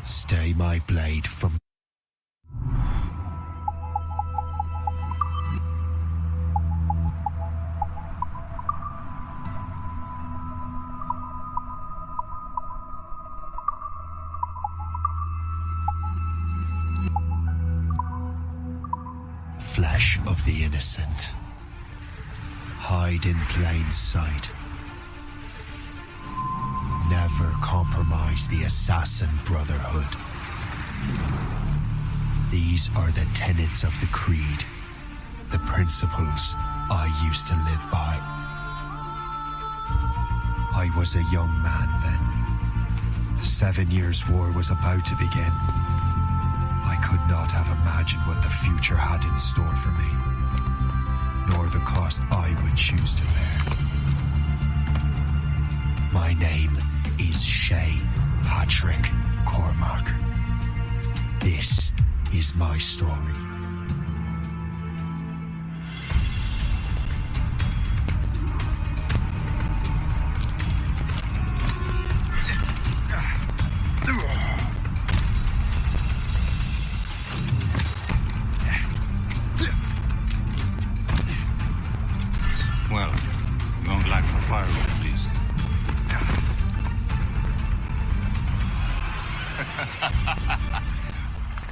Stay my blade from... Flesh of the innocent. Hide in plain sight. Never compromise the assassin brotherhood. These are the tenets of the creed, the principles I used to live by. I was a young man then. The 7 Years' War was about to begin. I could not have imagined what the future had in store for me, nor the cost I would choose to bear. My name is Shay Patrick Cormac. This is my story. Well, I'm going black for firewood at least.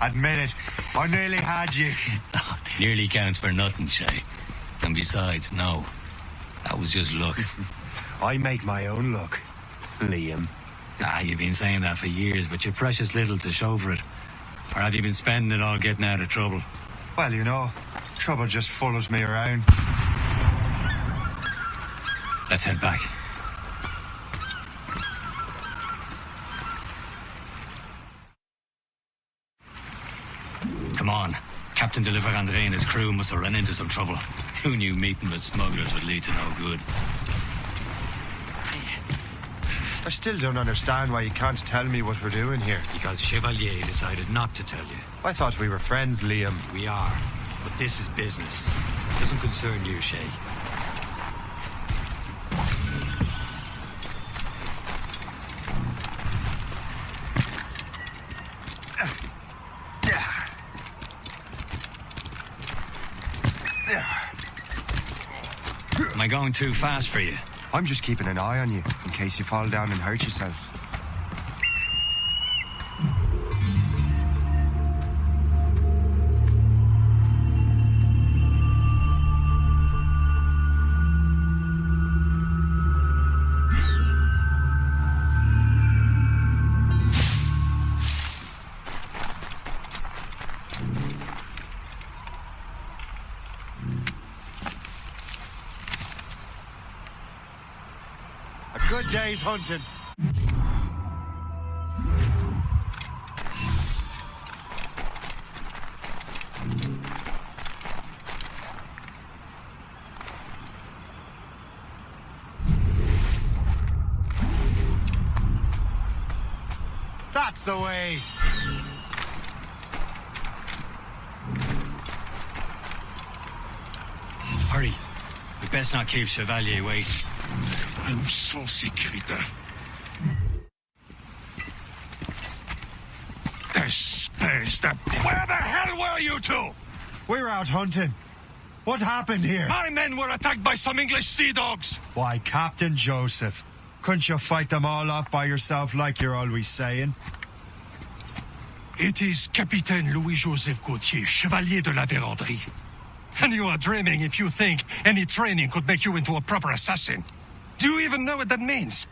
Admit it, I nearly had you. Nearly counts for nothing, Shay. And besides, no. That was just luck. I make my own luck, Liam. You've been saying that for years, but you're precious little to show for it. Or have you been spending it all getting out of trouble? Well, you know, trouble just follows me around. Let's head back. Come on. Captain Deliver André and his crew must have run into some trouble. Who knew meeting with smugglers would lead to no good? I still don't understand why you can't tell me what we're doing here. Because Chevalier decided not to tell you. I thought we were friends, Liam. We are. But this is business. It doesn't concern you, Shay. Am I going too fast for you? I'm just keeping an eye on you, in case you fall down and hurt yourself. A good day's hunting. That's the way. Hurry. We best not keep Chevalier waiting. Nous sommes sécuritaires. Where the hell were you two? We're out hunting. What happened here? My men were attacked by some English sea dogs. Why, Captain Joseph, couldn't you fight them all off by yourself like you're always saying? It is Capitaine Louis-Joseph Gauthier, Chevalier de la Vérendrye. And you are dreaming if you think any training could make you into a proper assassin. Do you even know what that means?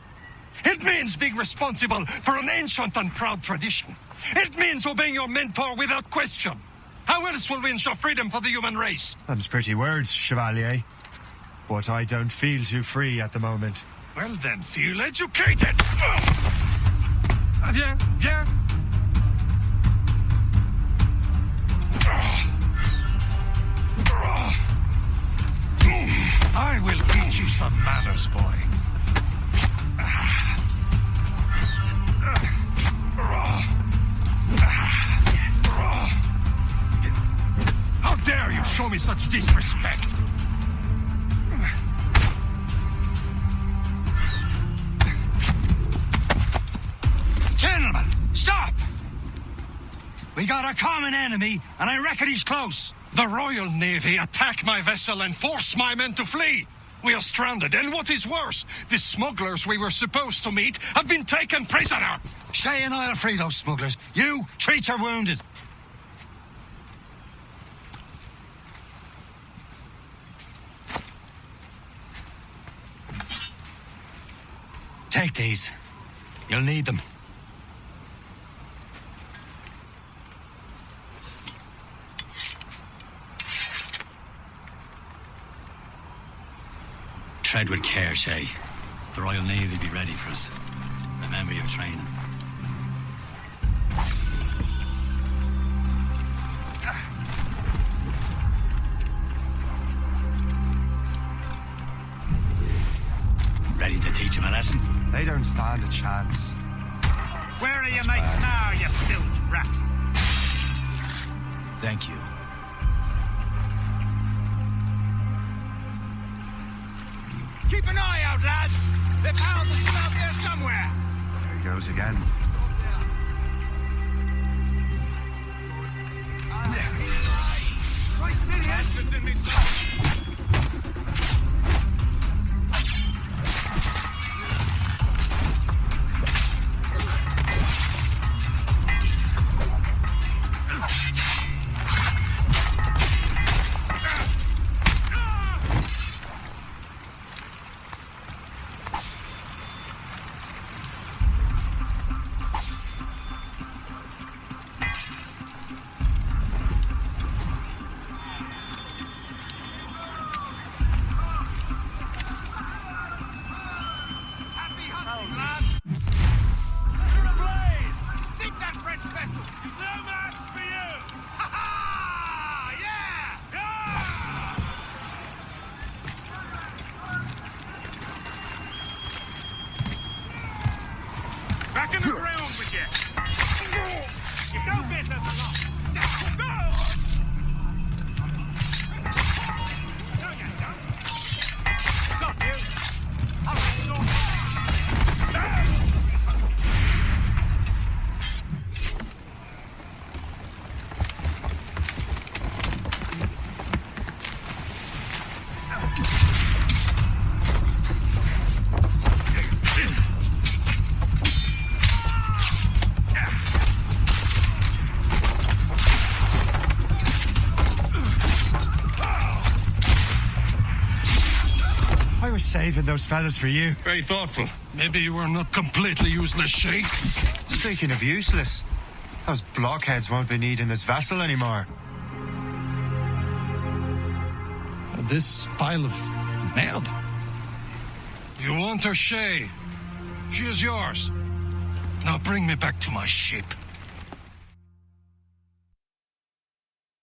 It means being responsible for an ancient and proud tradition. It means obeying your mentor without question. How else will we ensure freedom for the human race? Them's pretty words, Chevalier. But I don't feel too free at the moment. Well then, feel educated. Viens, viens. I will teach you some manners, boy. How dare you show me such disrespect? Gentlemen, stop! We got a common enemy, and I reckon he's close. The Royal Navy attack my vessel and force my men to flee. We are stranded, and what is worse, the smugglers we were supposed to meet have been taken prisoner. Shay and I'll free those smugglers. You, treat your wounded. Take these. You'll need them. Tread with care, Shay. The Royal Navy will be ready for us. Remember your training. Ready to teach him a lesson? They don't stand a chance. Where are your mates now, you bilge rat? Thank you. Keep an eye out, lads! Their pals are still out there somewhere! There he goes again. Back in the ground with you! You don't get us along! No, you don't! Stop you! I'll restore I was saving those fellas for you. Very thoughtful. Maybe you were not completely useless, Shay. Speaking of useless, those blockheads won't be needing this vessel anymore. This pile of merde. You want her, Shay? She is yours. Now bring me back to my ship.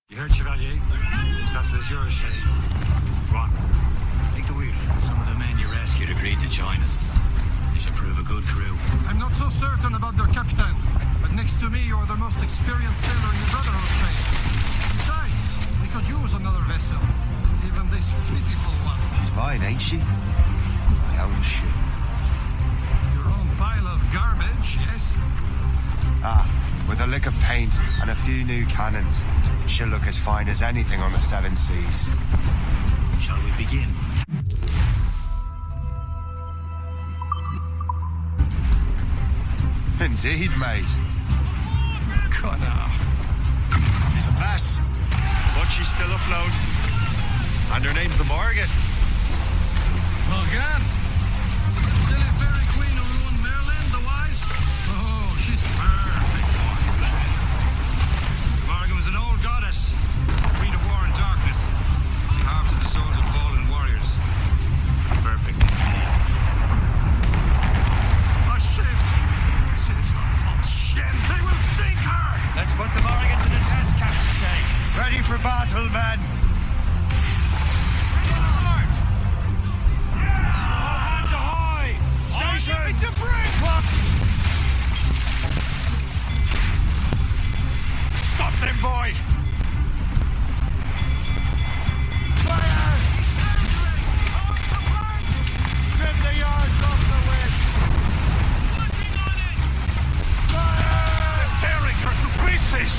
You heard, Chevalier? This vessel is yours, Shay. Go on. Take the wheel. Some of the men you rescued agreed to join us. They should prove a good crew. I'm not so certain about their captain, but next to me you're the most experienced sailor in the Brotherhood trade. Besides, we could use another vessel, even this pitiful one. She's mine, ain't she? My own ship. Your own pile of garbage, yes? Ah, with a lick of paint and a few new cannons, she'll look as fine as anything on the seven seas. Shall we begin? Indeed, mate. Connor. She's a mess, but she's still afloat. And her name's the Morgan. Morgan? Silly fairy queen who ruined Merlin, the wise? Oh, she's perfect. Morgan was an old goddess, queen of war and darkness. She harvested the souls of fallen warriors. Perfect indeed. A ship! This is a false ship! They will sink her! Let's put the Morgan to the test, Captain Shay. Ready for battle, men. All hands ahoy! Stations! To bring! Stop them, boy! Trim the yards off the wind. They're tearing her to pieces!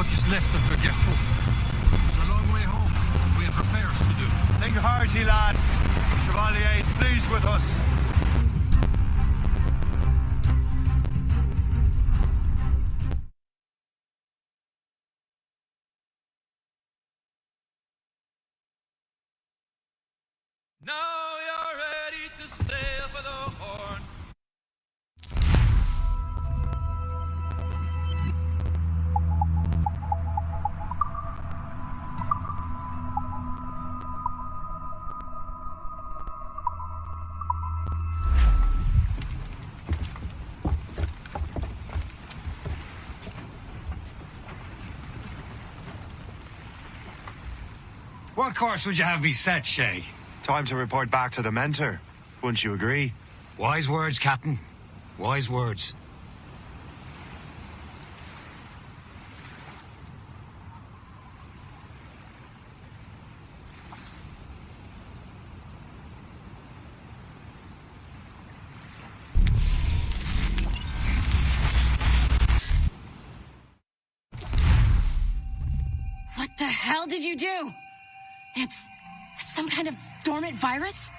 what is left of the Geheugen. It's a long way home. We have repairs to do. Sing hearty, lads. Chevalier is pleased with us. Now you're ready to sail for the Horn. What course would you have me set, Shay? Time to report back to the mentor. Wouldn't you agree? Wise words, Captain. Wise words. What the hell did you do? It's some kind of dormant virus?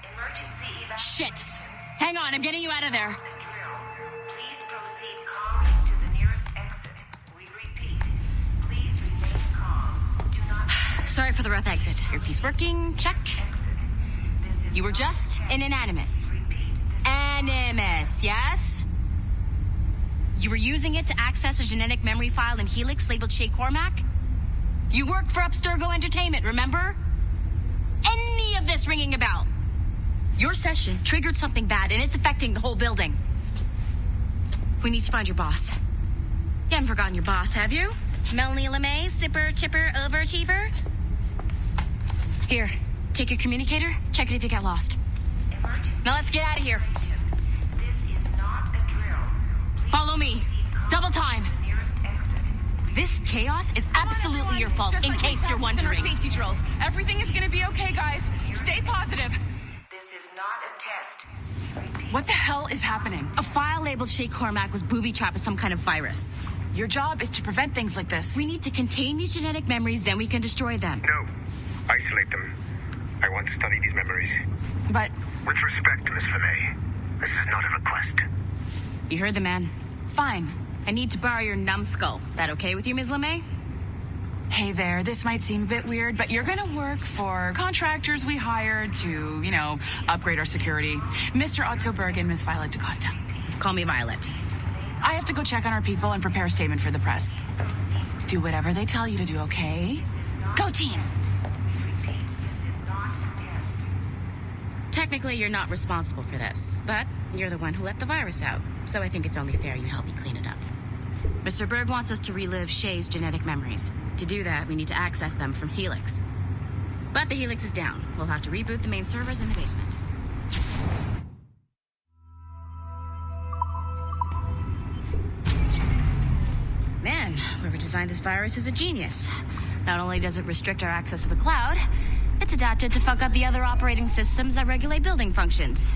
Shit. Hang on, I'm getting you out of there. Please proceed calmly to the nearest exit. We repeat, please remain calm. Do not... Sorry for the rough exit. Earpiece working, check. You were just in an animus. Animus, yes? You were using it to access a genetic memory file in Helix labeled Shay Cormac? You worked for Abstergo Entertainment, remember? Any of this ringing a bell? Your session triggered something bad, and it's affecting the whole building. We need to find your boss. You haven't forgotten your boss, have you? Melanie LeMay, zipper, chipper, overachiever? Here, take your communicator, check it if you get lost. Now let's get out of here. This is not a drill. Follow me. Double time. This chaos is absolutely your fault, in case you're wondering. Safety drills. Everything is gonna be okay, guys. Stay positive. This is not a test. Repeat. What the hell is happening? A file labeled Shay Cormac was booby-trapped with some kind of virus. Your job is to prevent things like this. We need to contain these genetic memories, then we can destroy them. No. Isolate them. I want to study these memories. But With respect, Miss LeMay, this is not a request. You heard the man. fine. I need to borrow your numbskull. That okay with you, Ms. LeMay? Hey there, this might seem a bit weird, but you're gonna work for contractors we hired to, upgrade our security. Mr. Otto Berg and Ms. Violet DaCosta. Call me Violet. I have to go check on our people and prepare a statement for the press. Do whatever they tell you to do, okay? Go team! Technically, you're not responsible for this, but you're the one who let the virus out, so I think it's only fair you help me clean it up. Mr. Berg wants us to relive Shay's genetic memories. To do that, we need to access them from Helix. But the Helix is down. We'll have to reboot the main servers in the basement. Man, whoever designed this virus is a genius. Not only does it restrict our access to the cloud, it's adapted to fuck up the other operating systems that regulate building functions.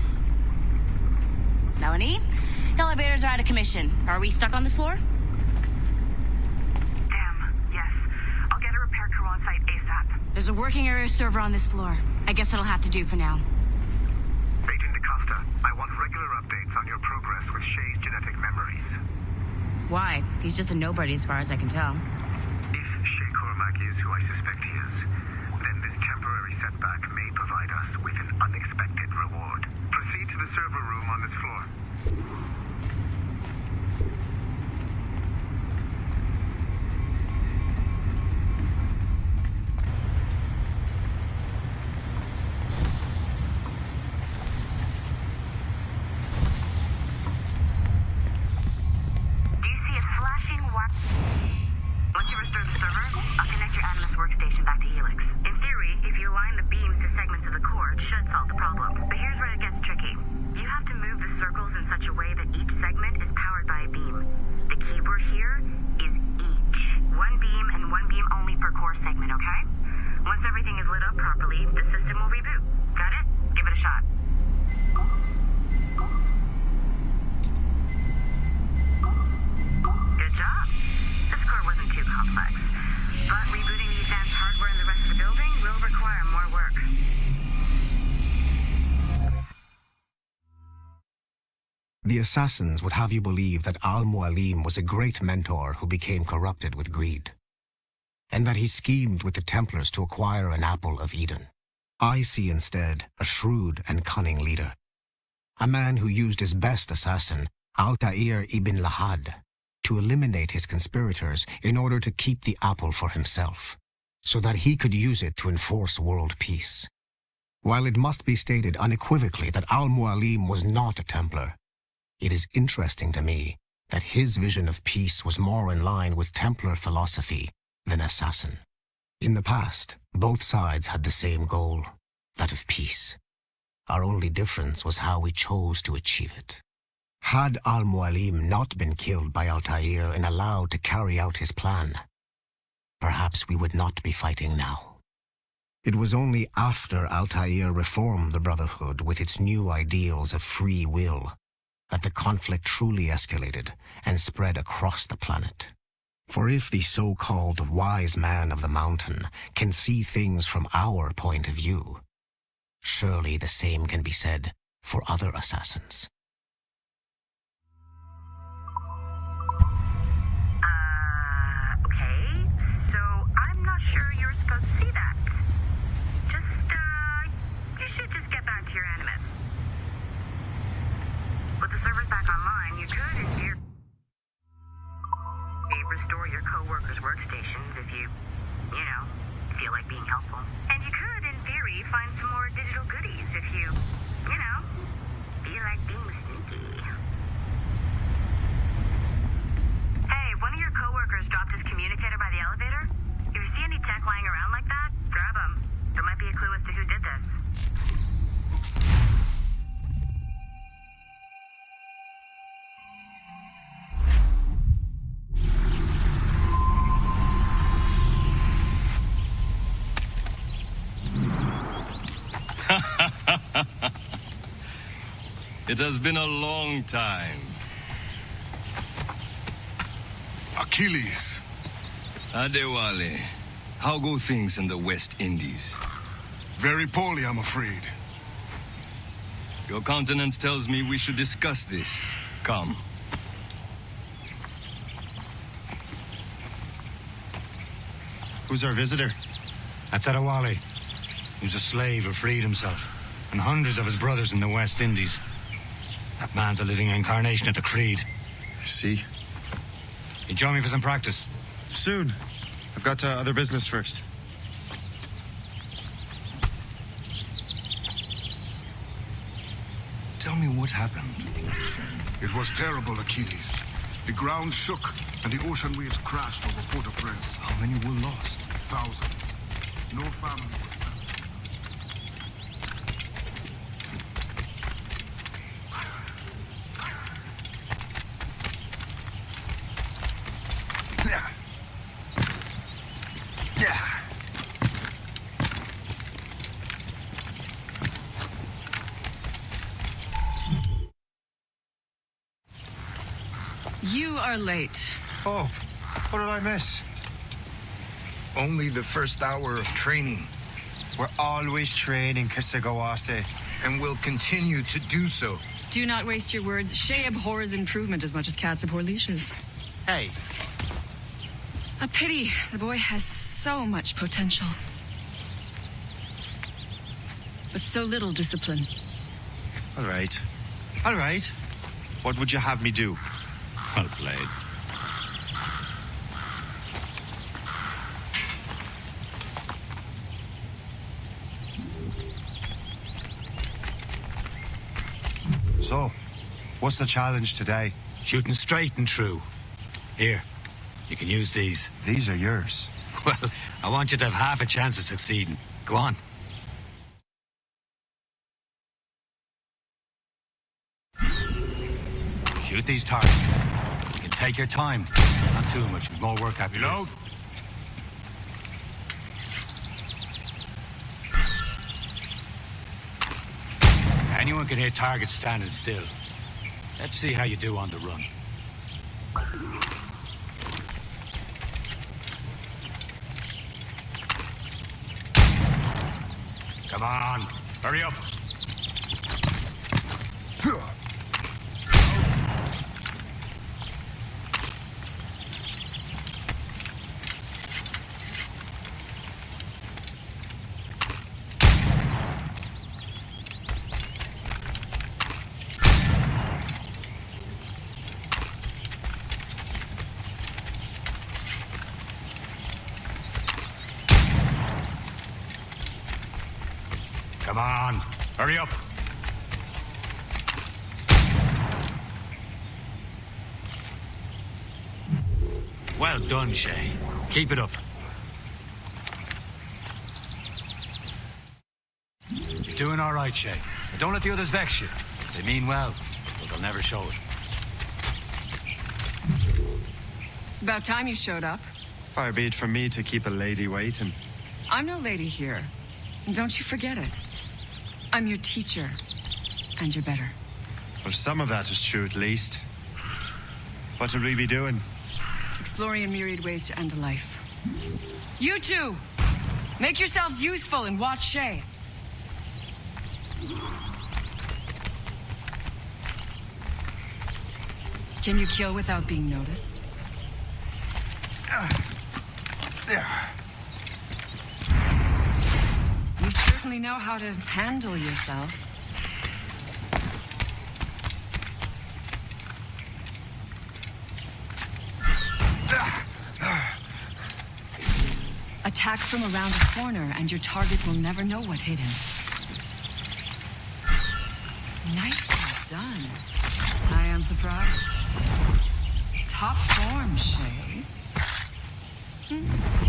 Melanie, the elevators are out of commission. Are we stuck on this floor? Damn, yes. I'll get a repair crew on site ASAP. There's a working area server on this floor. I guess that'll have to do for now. Agent DaCosta, I want regular updates on your progress with Shay's genetic memories. Why? He's just a nobody as far as I can tell. If Shay Cormac is who I suspect he is, then this temporary setback may provide us with an unexpected reward. Proceed to the server room on this floor. Do you see a flashing white... Once you restore the server, I'll connect your Animus workstation back to Helix. In theory, if you align the beams to segments of the core, it should solve the problem. But here's where it gets tricky. You have to move the circles in such a way that each segment is powered by a beam. The keyword here is each. One beam and one beam only per core segment, okay? Once everything is lit up properly, the system will reboot. Got it? Give it a shot. Good job. This core wasn't too complex. The assassins would have you believe that Al-Mualim was a great mentor who became corrupted with greed, and that he schemed with the Templars to acquire an apple of Eden. I see instead a shrewd and cunning leader, a man who used his best assassin, Altair ibn Lahad, to eliminate his conspirators in order to keep the apple for himself, so that he could use it to enforce world peace. While it must be stated unequivocally that Al-Mualim was not a Templar, it is interesting to me that his vision of peace was more in line with Templar philosophy than assassin. In the past, both sides had the same goal, that of peace. Our only difference was how we chose to achieve it. Had Al-Mualim not been killed by Altair and allowed to carry out his plan, perhaps we would not be fighting now. It was only after Altair reformed the Brotherhood with its new ideals of free will that the conflict truly escalated and spread across the planet. For if the so-called wise man of the mountain can see things from our point of view, surely the same can be said for other assassins. Okay, so I'm not sure you're supposed to see that. You should just get back to your Animus. With the servers back online, you could, in theory, restore your co-workers' workstations if you feel like being helpful. And you could, in theory, find some more digital goodies if you feel like being sneaky. Hey, one of your co-workers dropped his communicator by the elevator. If you see any tech lying around like that, grab them. There might be a clue as to who did this. It has been a long time. Achilles. Adewale, how go things in the West Indies? Very poorly, I'm afraid. Your countenance tells me we should discuss this. Come. Who's our visitor? That's Adewale, who's a slave who freed himself, and hundreds of his brothers in the West Indies. That man's a living incarnation of the Creed. I see. You join me for some practice? Soon. I've got other business first. Tell me what happened. It was terrible, Achilles. The ground shook, and the ocean waves crashed over Port-au-Prince. How many were lost? Thousands. No family was left. You are late. Oh, what did I miss? Only the first hour of training. We're always training, Kisagawase. And will continue to do so. Do not waste your words. Shay abhors improvement as much as cats abhor leashes. Hey. A pity. The boy has so much potential. But so little discipline. All right. All right. What would you have me do? Well played. So, what's the challenge today? Shooting straight and true. Here, you can use these. These are yours. Well, I want you to have half a chance of succeeding. Go on. Shoot these targets. You can take your time. Not too much. With more work after Reload. this. Anyone can hit targets standing still. Let's see how you do on the run. Come on, hurry up. on, hurry up. Well done, Shay. Keep it up. You're doing all right, Shay. But don't let the others vex you. They mean well, but they'll never show it. It's about time you showed up. Far be it from me to keep a lady waiting. I'm no lady here. And don't you forget it. I'm your teacher. And you're better. Well, some of that is true, at least. What would we be doing? Exploring a myriad ways to end a life. You two! Make yourselves useful and watch Shay. Can you kill without being noticed? You certainly know how to handle yourself. Attack from around the corner, and your target will never know what hit him. Nicely done. I am surprised. Top form, Shay.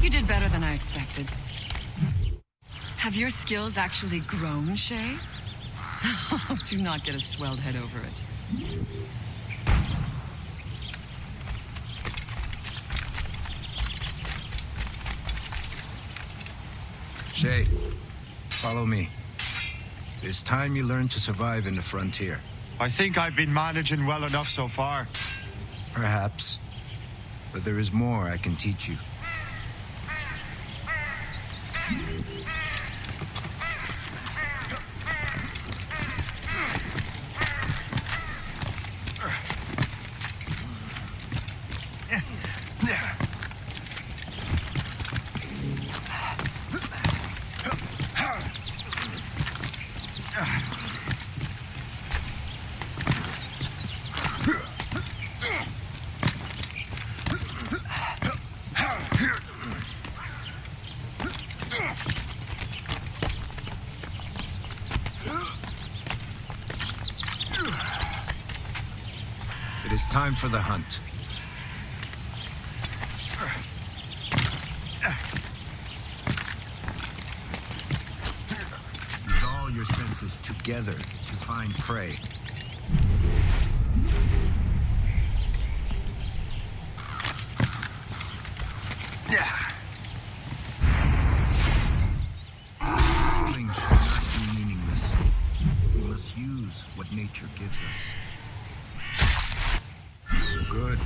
You did better than I expected. Have your skills actually grown, Shay? Do not get a swelled head over it. Shay, follow me. It's time you learn to survive in the frontier. I think I've been managing well enough so far. Perhaps. But there is more I can teach you. It is time for the hunt. Use all your senses together to find prey. Killing should not be meaningless. We must use what nature gives us. Good.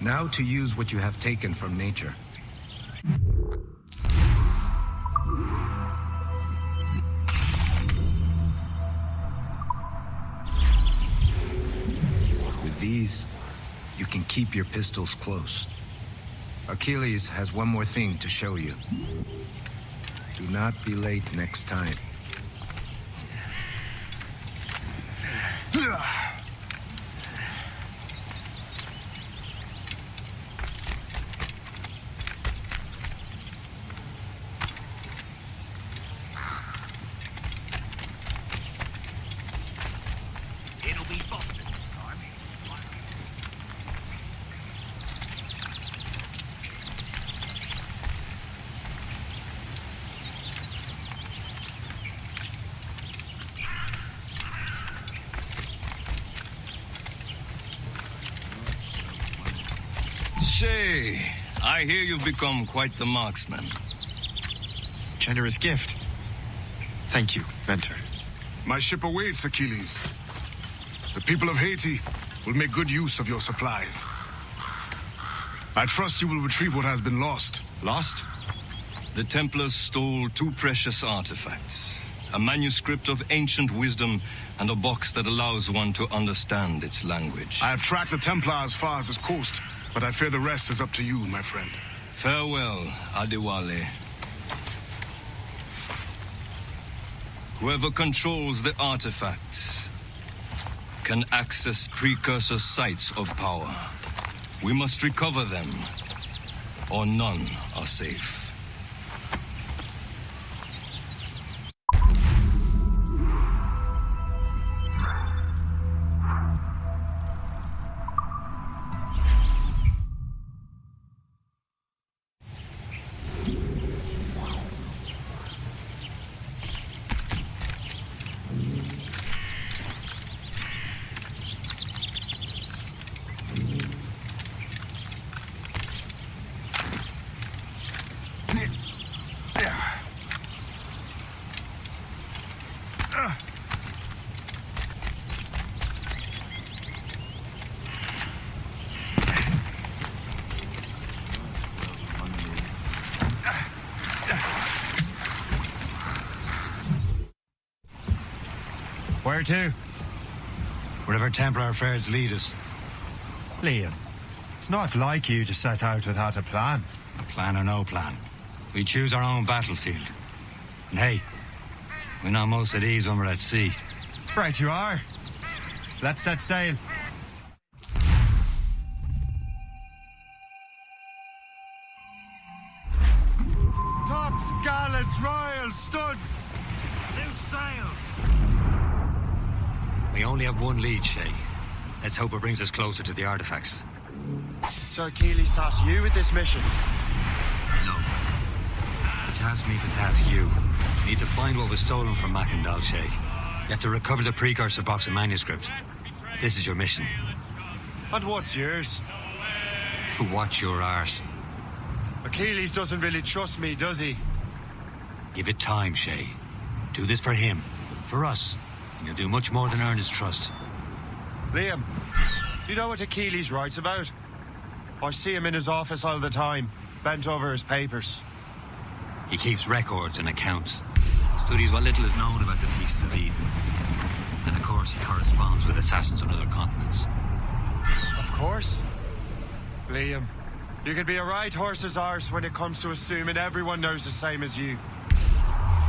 Now to use what you have taken from nature. With these, you can keep your pistols close. Achilles has one more thing to show you. Do not be late next time. Shay, I hear you've become quite the marksman. Generous gift. Thank you, mentor. My ship awaits, Achilles. The people of Haiti will make good use of your supplies. I trust you will retrieve what has been lost. Lost? The Templars stole 2 precious artifacts. A manuscript of ancient wisdom and a box that allows one to understand its language. I have tracked the Templar as far as this coast, but I fear the rest is up to you, my friend. Farewell, Adewale. Whoever controls the artifacts can access precursor sites of power. We must recover them, or none are safe. Where to? Wherever Templar affairs lead us. Liam, it's not like you to set out without a plan. A plan or no plan. We choose our own battlefield. And hey, we're not most at ease when we're at sea. Right you are. Let's set sail. Tops, gallants, royals, studs! Loose sail! We only have one lead, Shay. Let's hope it brings us closer to the artifacts. So Achilles tasked you with this mission? No. He tasked me to task you. We need to find what was stolen from Mackendal, Shay. You have to recover the precursor box and manuscript. This is your mission. And what's yours? To watch your arse. Achilles doesn't really trust me, does he? Give it time, Shay. Do this for him, for us, and you'll do much more than earn his trust. Liam, do you know what Achilles writes about? I see him in his office all the time, bent over his papers. He keeps records and accounts. Studies what little is known about the pieces of Eden. And of course, he corresponds with assassins on other continents. Of course. Liam, you could be a right horse's arse when it comes to assuming everyone knows the same as you.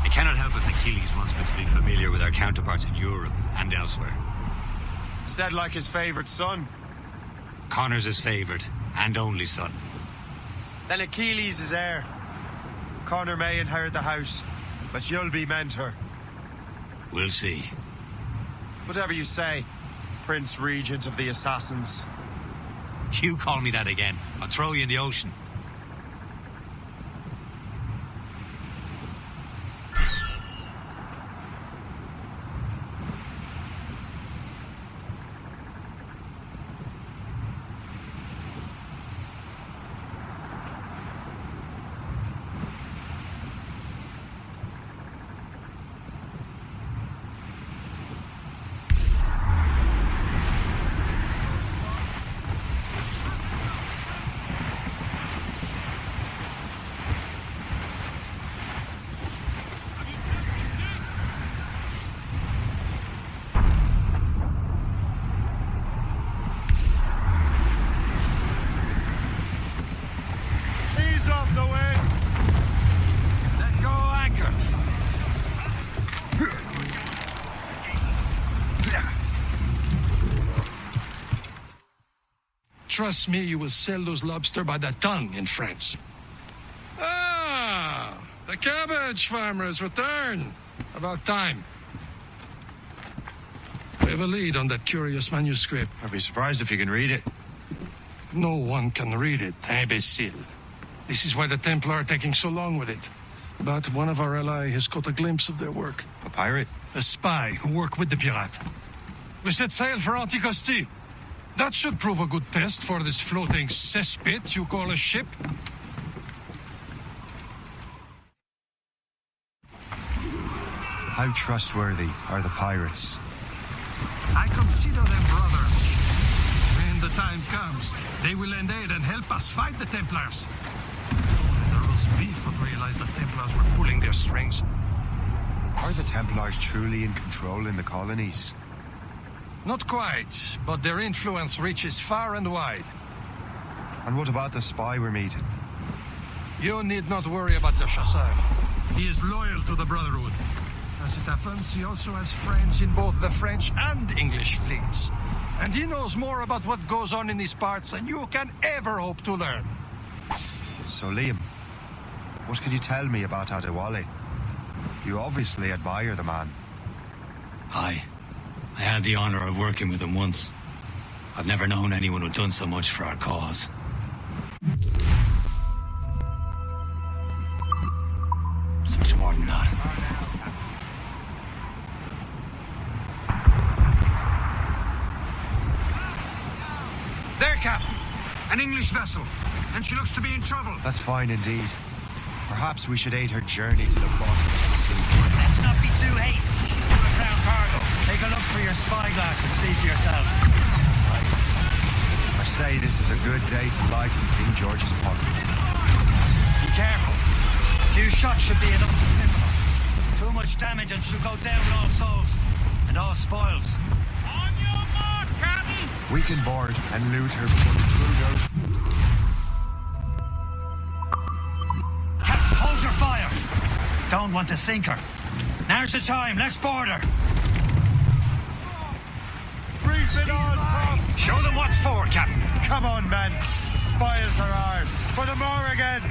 I cannot help if Achilles wants me to be familiar with our counterparts in Europe and elsewhere. Said like his favorite son. Connor's his favorite and only son. Then Achilles is heir. Connor may inherit the house, but you'll be mentor. We'll see. Whatever you say, Prince Regent of the Assassins. You call me that again, I'll throw you in the ocean. Trust me, you will sell those lobster by the ton in France. Ah, the cabbage farmers return. About time. We have a lead on that curious manuscript. I'd be surprised if you can read it. No one can read it, imbecile. This is why the Templar are taking so long with it. But one of our allies has caught a glimpse of their work. A pirate? A spy who worked with the pirate. We set sail for Anticosti. That should prove a good test for this floating cesspit you call a ship. How trustworthy are the pirates? I consider them brothers. When the time comes, they will lend aid and help us fight the Templars. Only the roast beef would realize the Templars were pulling their strings. Are the Templars truly in control in the colonies? Not quite, but their influence reaches far and wide. And what about the spy we're meeting? You need not worry about Le Chasseur. He is loyal to the Brotherhood. As it happens, he also has friends in both the French and English fleets. And he knows more about what goes on in these parts than you can ever hope to learn. So, Liam, what can you tell me about Adewale? You obviously admire the man. Aye. I had the honor of working with him once. I've never known anyone who'd done so much for our cause. It's much more than that. There, Captain. An English vessel. And she looks to be in trouble. That's fine indeed. Perhaps we should aid her journey to the bottom of the sea. Let's not be too hasty. She's full of crown cargo. Take a look through your spyglass and see for yourself. I say this is a good day to lighten King George's pockets. Be careful. A few shots should be enough to cripple her. Too much damage and she'll go down with all souls. And And all spoils. On your mark, Captain! We can board and loot her before the crew goes. Captain, hold your fire! Don't want to sink her. Now's the time, let's board her! Brief it on, Tom! Show them what's for, Captain. Come on, man. The spoils are ours. For the more again.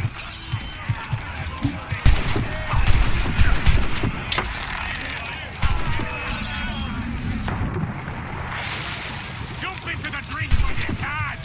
Jump into the drink when you can!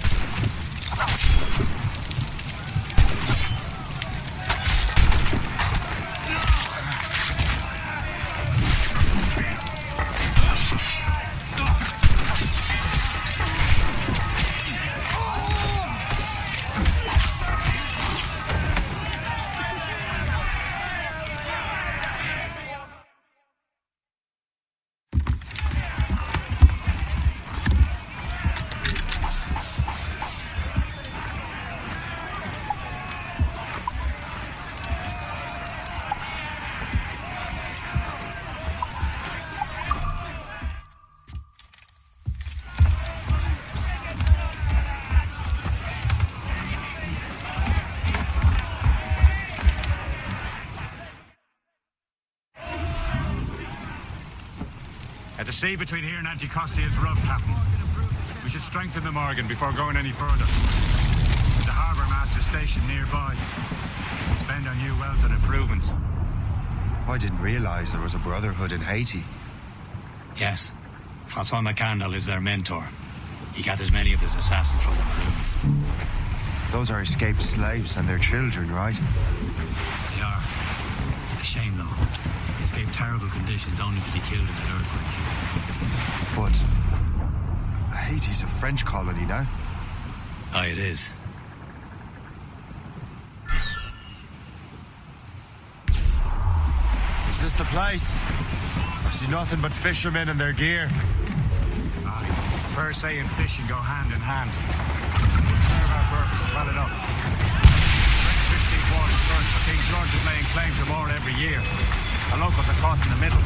The sea between here and Anticosti is rough, Captain. We should strengthen the Morgan before going any further. There's a harbour master station nearby. We'll spend our new wealth on improvements. I didn't realize there was a brotherhood in Haiti. Yes. Francois McCandle is their mentor. He gathers many of his assassins from the Maroons. Those are escaped slaves and their children, right? They are. It's a shame, though. They escaped terrible conditions only to be killed in an earthquake. But Haiti's a French colony now. Aye, it is. Is this the place? I see nothing but fishermen and their gear. Aye. Per se and fishing go hand in hand. We'll serve our purposes well enough. French fish deep waters first, but King George is laying claim to more every year. The locals are caught in the middle.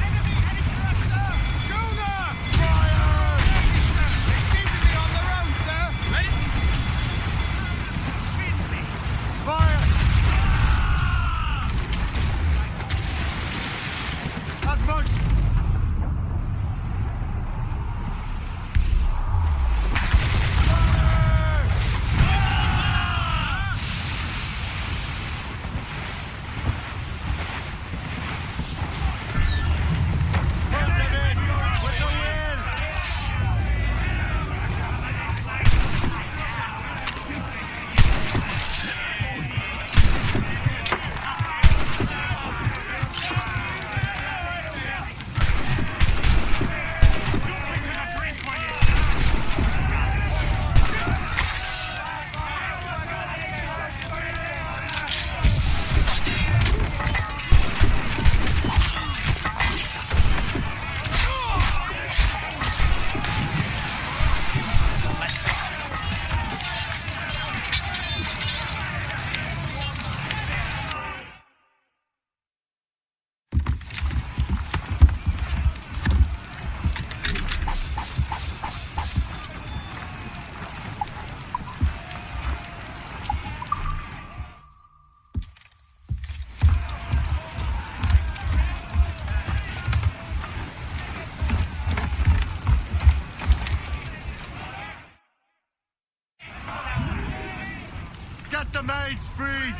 Get the maids free!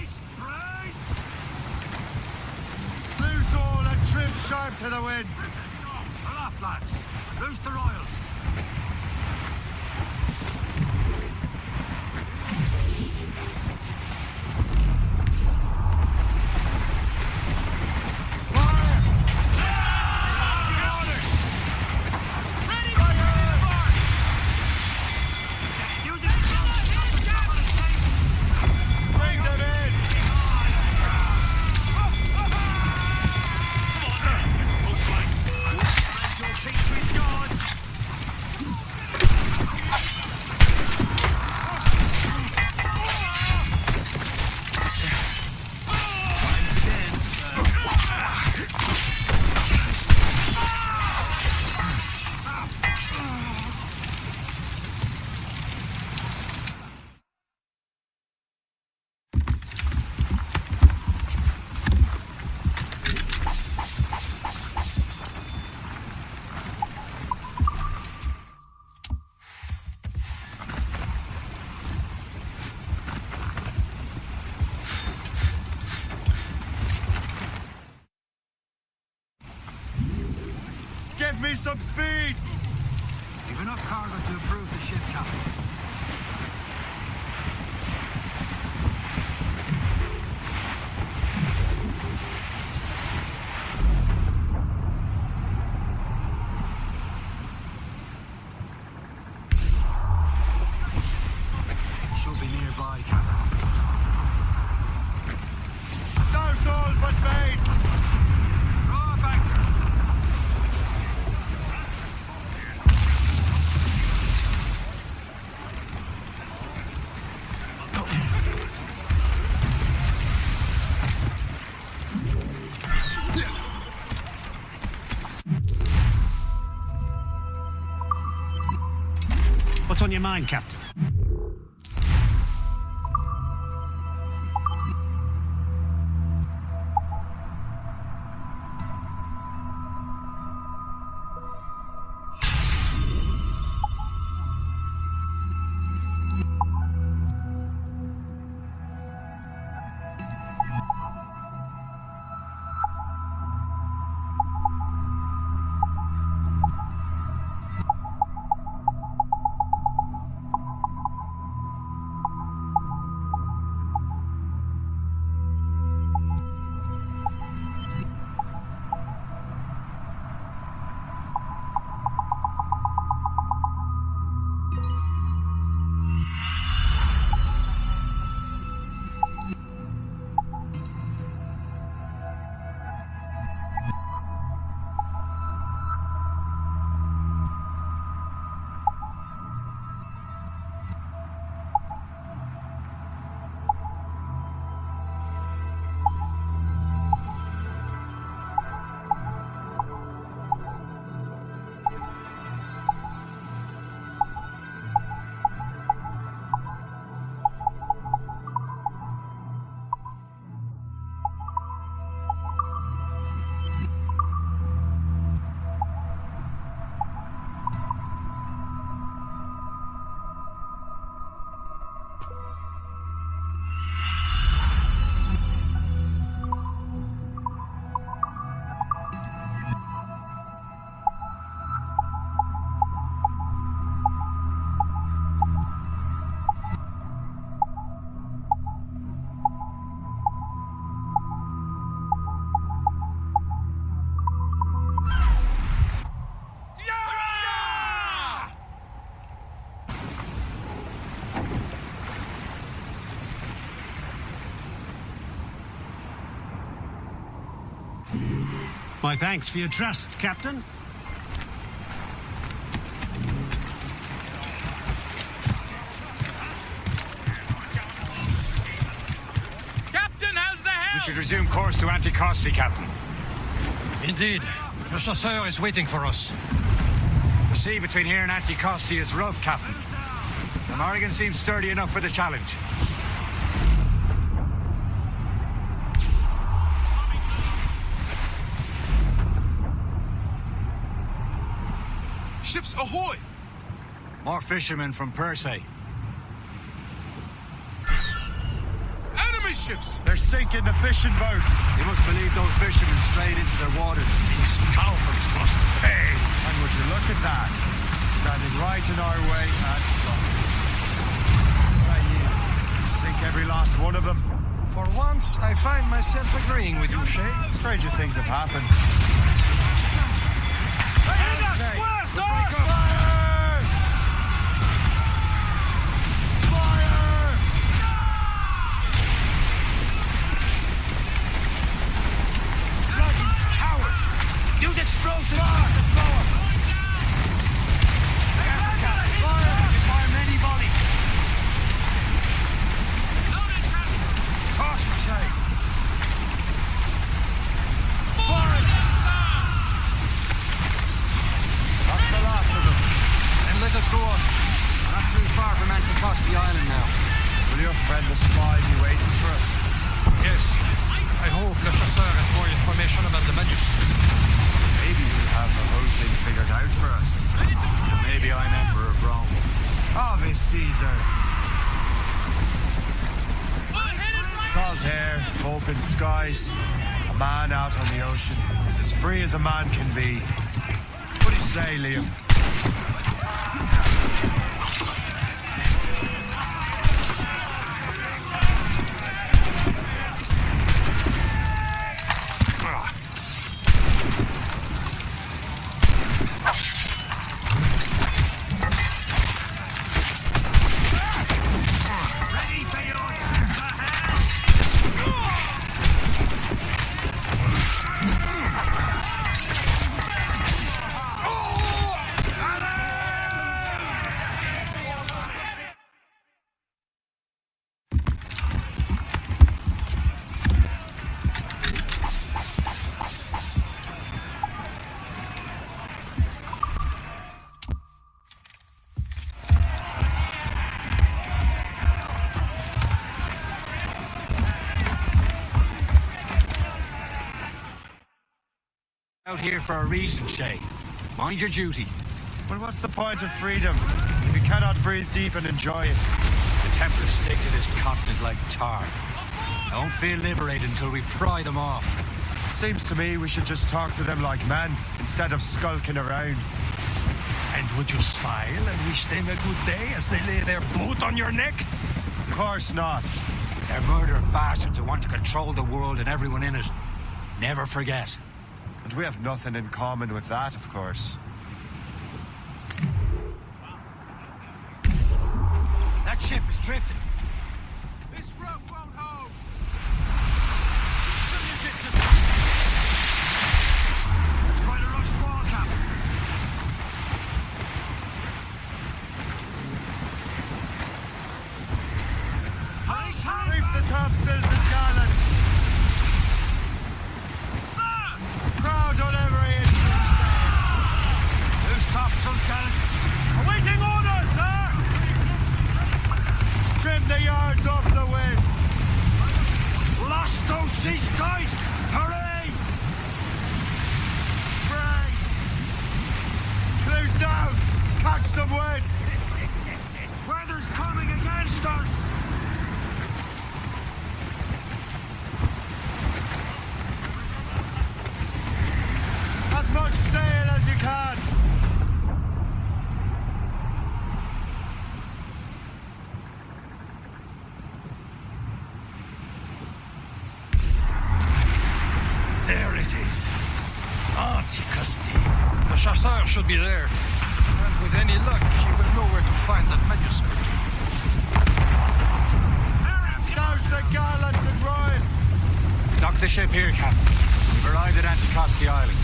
Loose all and trim sharp to the wind! Aloft, lads. Loose the royals. some speed! We've enough cargo to improve the ship, Captain. Should be nearby, Captain. There's all but mates! Draw back! What's on your mind, Captain? My thanks for your trust, Captain. Captain, how's the hell? We should resume course to Anticosti, Captain. Indeed. Le chasseur is waiting for us. The sea between here and Anticosti is rough, Captain. The Morrigan seems sturdy enough for the challenge. Ships ahoy! More fishermen from Persay. Enemy ships! They're sinking the fishing boats! You must believe those fishermen strayed into their waters. These scoundrels must pay! And would you look at that? Standing right in our way and sink every last one of them. For once, I find myself agreeing with you, Shay. Stranger things have happened. Use explosives! To slow us! Careful, Captain. Fire many volleys. Loaded, Captain. Caution, Shay. Fire! That's the last of them. Then let us go on. We're not too far from Anticosti Island now. Will your friend the spy be waiting for us? Yes. I hope Le Chasseur has more information about the manuscript. Maybe we'll have the whole thing figured out for us. Maybe I'm Emperor of Rome. Ave Caesar. Salt air, open skies. A man out on the ocean is as free as a man can be. But he's say, Liam. Out here for a reason, Shay. Mind your duty. Well, what's the point of freedom if you cannot breathe deep and enjoy it? The Templars stick to this continent like tar. I won't feel liberated until we pry them off. Seems to me we should just talk to them like men instead of skulking around. And would you smile and wish them a good day as they lay their boot on your neck? Of course not. They're murdering bastards who want to control the world and everyone in it. Never forget. And we have nothing in common with that, of course. That ship is drifting. This rope won't hold. It's quite a rough squall, Captain. Reef the topsails and gallants. Crowd on every inch. Who's topsails, gallant? Awaiting orders, sir! Trim the yards off the wind. Lash those sheets tight! Hooray! Brace! Clews down! Catch some wind! Weather's coming against us! As much sail as you can! There it is. Antiquity. The chasseur should be there. And with any luck, he will know where to find that manuscript. Douse the gallants and royals! Dock the ship here, Captain. We've arrived at Anticosti Island.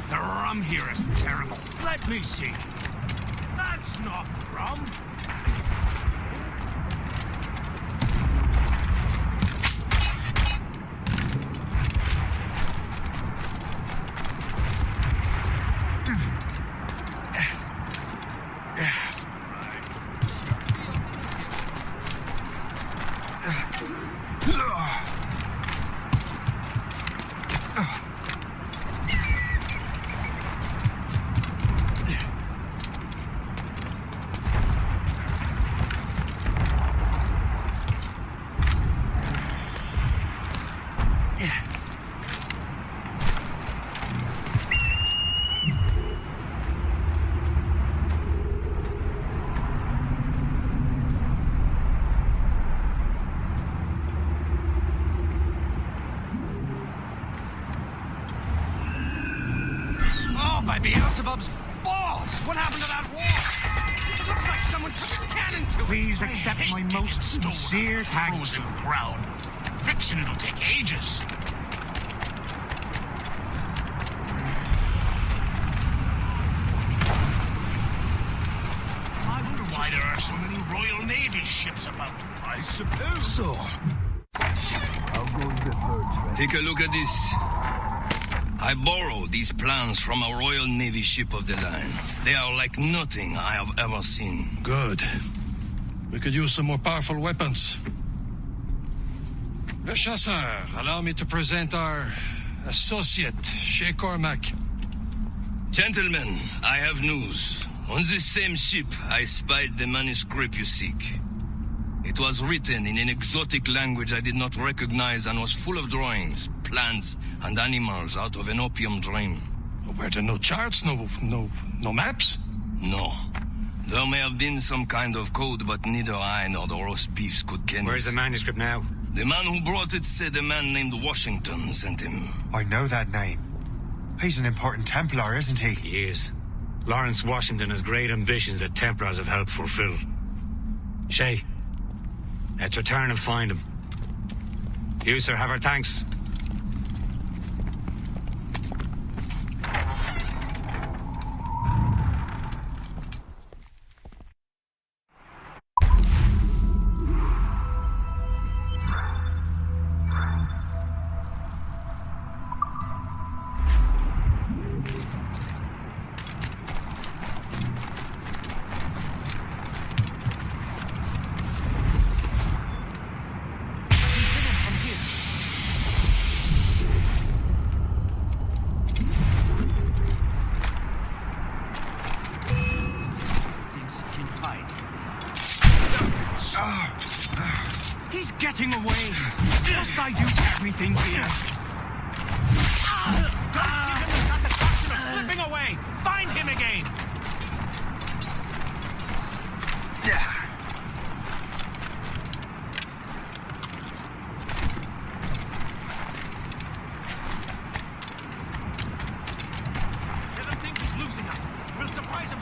The rum here is terrible. Let me see. That's not rum. By Beelzebub's balls! What happened to that wall? It looks like someone took a cannon to it. Please accept my most sincere thanks. Frozen crown. Fiction, it'll take ages. I wonder why there are so many Royal Navy ships about. I suppose. So, take a look at this. I borrowed these plans from a Royal Navy ship of the line. They are like nothing I have ever seen. Good. We could use some more powerful weapons. Le Chasseur, allow me to present our associate, Shay Cormac. Gentlemen, I have news. On this same ship, I spied the manuscript you seek. It was written in an exotic language I did not recognize and was full of drawings, plants, and animals out of an opium dream. Were there no charts, no maps? No. There may have been some kind of code, but neither I nor the roast beefs could ken it. Where's the manuscript now? The man who brought it said a man named Washington sent him. I know that name. He's an important Templar, isn't he? He is. Lawrence Washington has great ambitions that Templars have helped fulfill. Shay, let's return and find him. You, sir, have our thanks. He's getting away. Must I do everything here? Don't give him the satisfaction of slipping away. Find him again. Let him think he's losing us. We'll surprise him.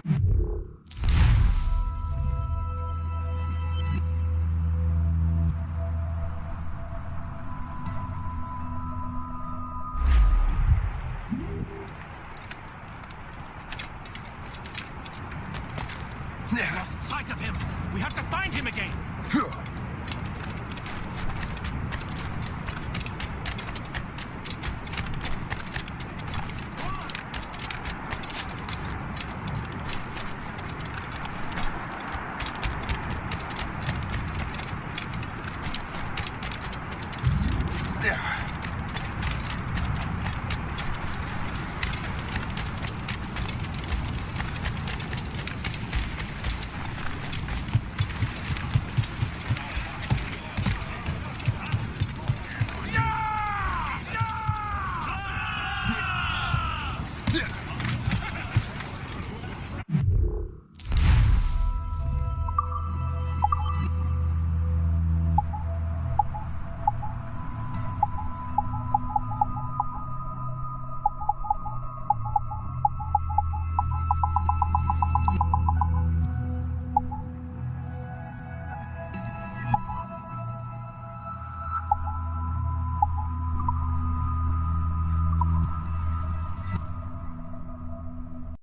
We lost sight of him. We have to find him again.